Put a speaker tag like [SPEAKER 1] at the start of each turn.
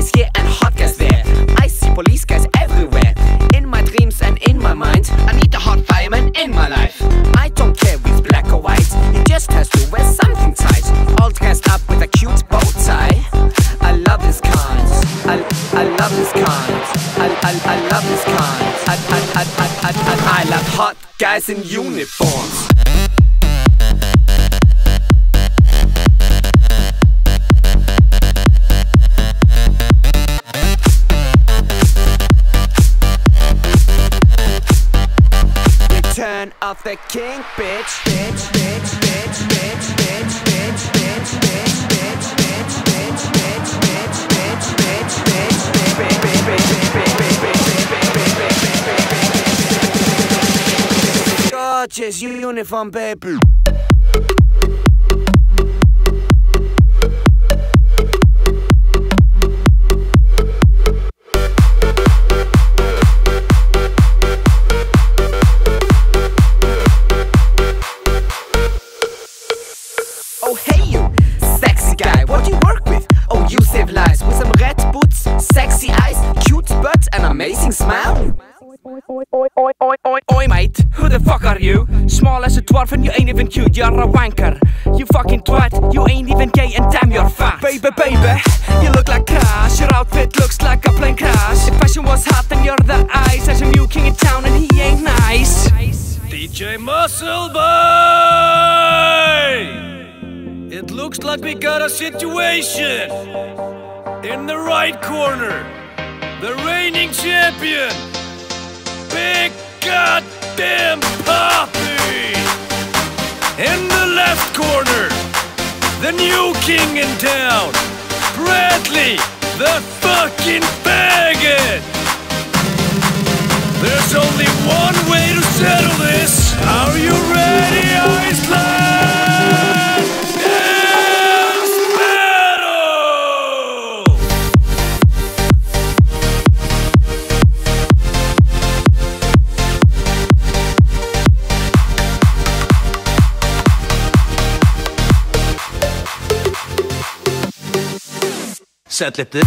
[SPEAKER 1] guys here and hot guys there. I see police guys everywhere, in my dreams and in my mind. I need a hot fireman in my life. I don't care if he's black or white, he just has to wear something tight, all dressed up with a cute bow tie. I love this kind, I love this kind, I love this kind. I love hot guys in uniforms. Turn off the king, bitch. Bitch, bitch, bitch, bitch, bitch, bitch, bitch, bitch, bitch, bitch, bitch, bitch, bitch, bitch, bitch, bitch, gorgeous uniform, baby. Oh hey you, sexy guy, what do you work with? Oh you save lives with some red boots, sexy eyes, cute butt and amazing smile.
[SPEAKER 2] Oi mate, who the fuck are you? Small as a dwarf and you ain't even cute, you're a wanker. You fucking twat, you ain't even gay and damn you're fat. Baby, baby, you look like Crash, your outfit looks like a plane crash. If fashion was hot then you're the ice, there's a new king in town and he ain't nice.
[SPEAKER 3] DJ Muscle Boy! It looks like we got a situation. In the right corner, the reigning champion, Big Goddamn Poppy. In the left corner, the new king in town, Bradley, the fucking faggot. There's only one way to settle this. Are you ready, Iceland?
[SPEAKER 4] Sätt lite